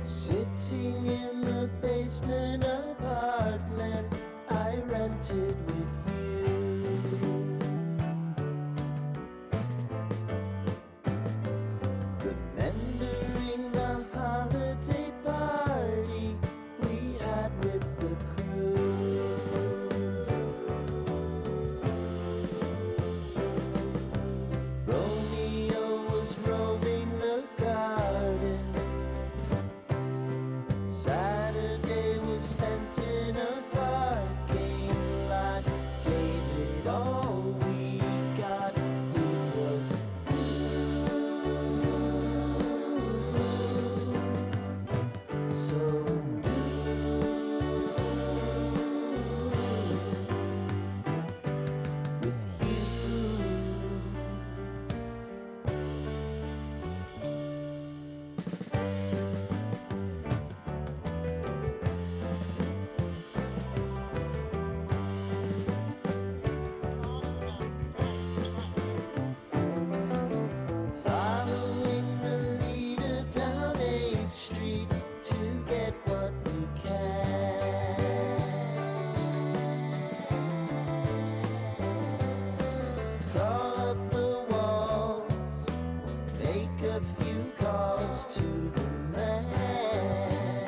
Sitting in the basement apartment I rented with you, remembering the holiday party we had with the crew. Romeo was roaming the garden, Saturday was spent in a parking lot, gave it all we got. It was so with you. Following the leader down 8th Street to get what we can. Crawl up the walls, make a few calls to the man,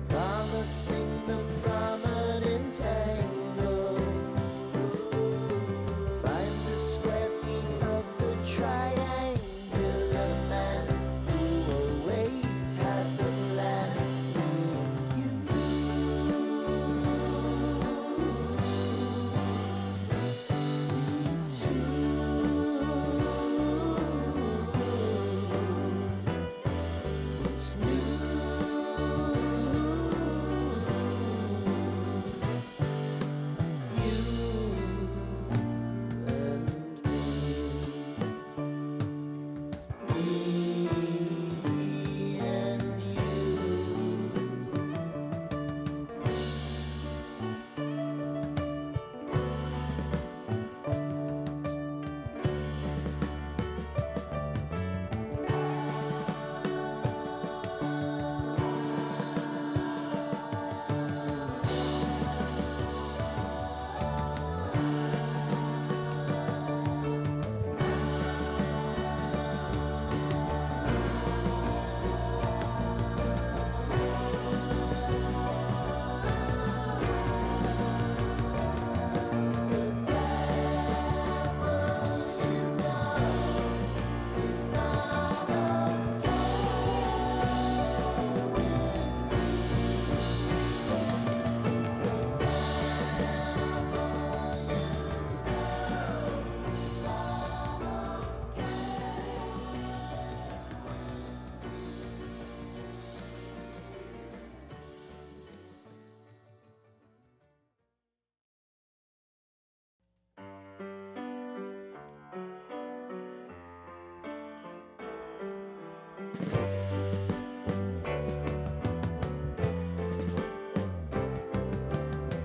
promising the prominent angle. Find the square feet of the triangular man who always had the plan. You what's new? You and me and you.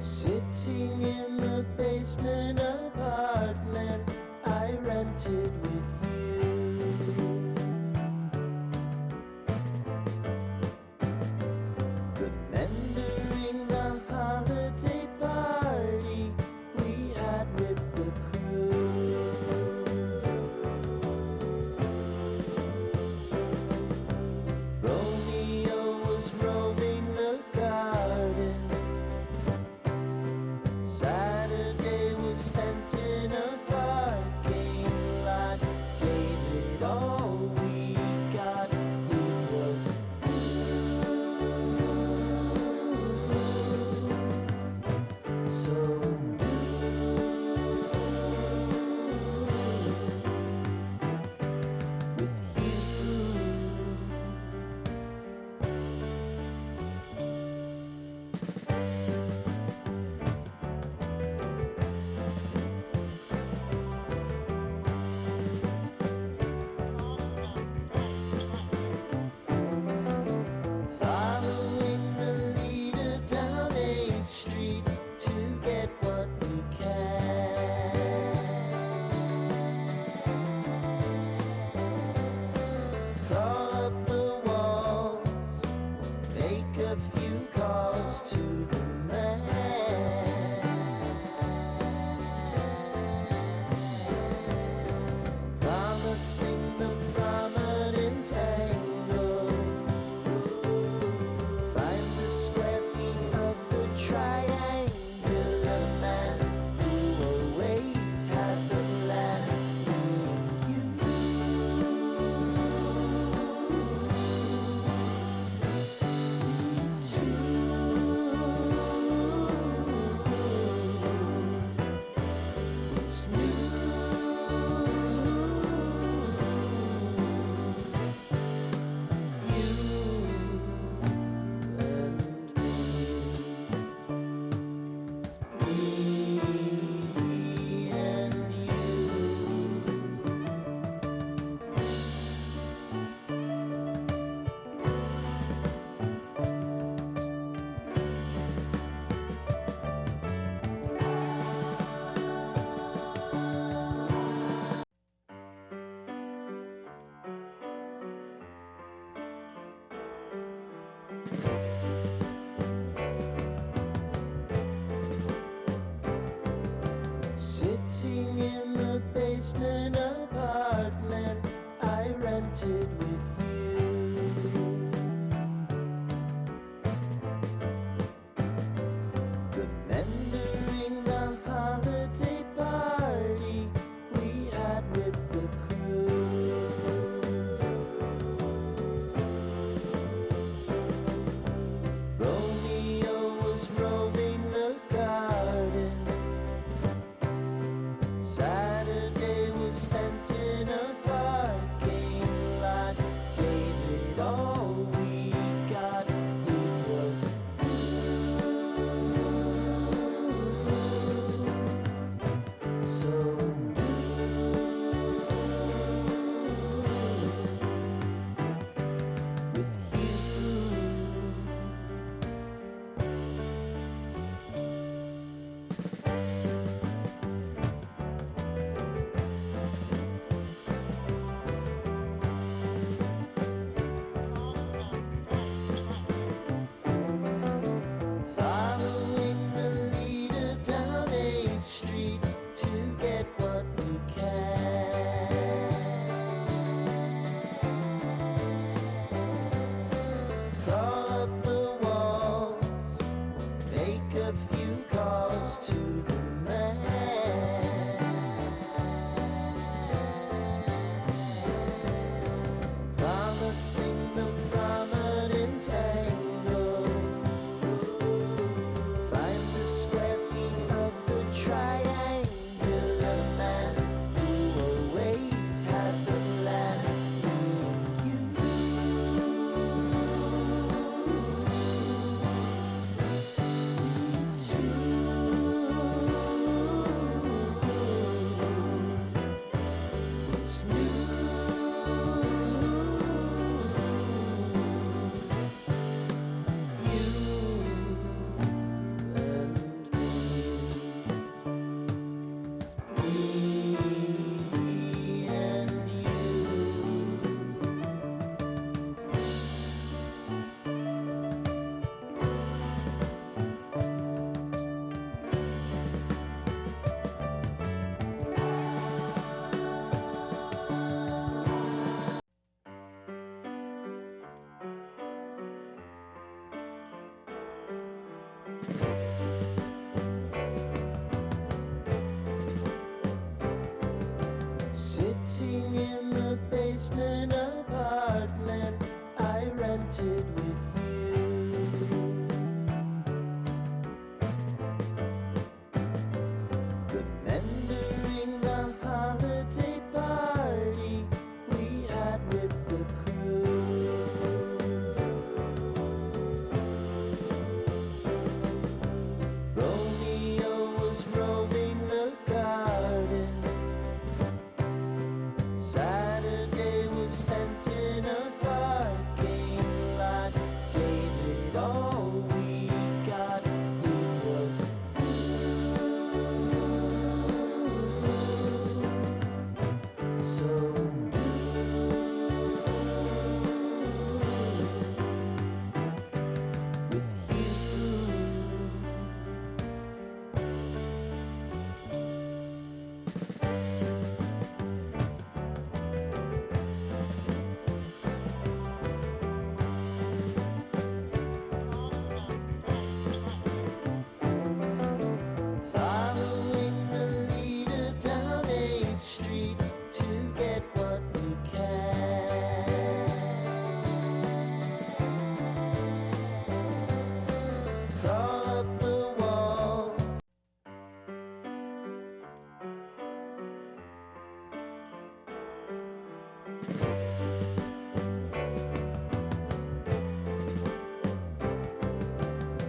Sitting in the basement apartment I rented with you, remembering the holiday party we had with the crew. Romeo was roaming the garden, Saturday was spent in a parking lot. basement apartment I rented with you. Remembering the holiday party we had with the crew. Romeo was roaming the garden. Saturday was spent in a parking lot. Gave it all we got. It was so with you. Following the leader down 8th Street to get what we can. Crawl up the walls, make a few calls to the man. Promising the prominent angle. Find the square feet of the triangular man who always had the land. You. Me too. What's me and you. Sitting in the basement apartment I rented with you. Remembering the holiday party we had with the crew. Romeo was roaming the garden. Saturday was spent in a parking lot. Gave it all we got. It was so sitting in the basement apartment I rented with you. Remembering the holiday party we had with the crew. Romeo was roaming the garden. Saturday was spent in a parking lot. Gave it all we got. It was so with you. Following the leader down 8th Street to get what we can. Crawl up the walls.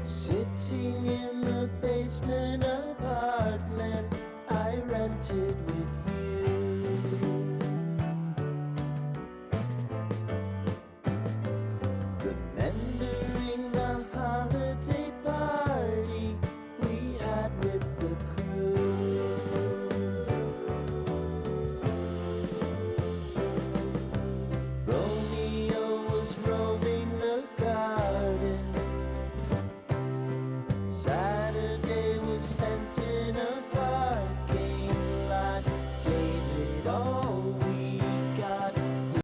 Sitting in the basement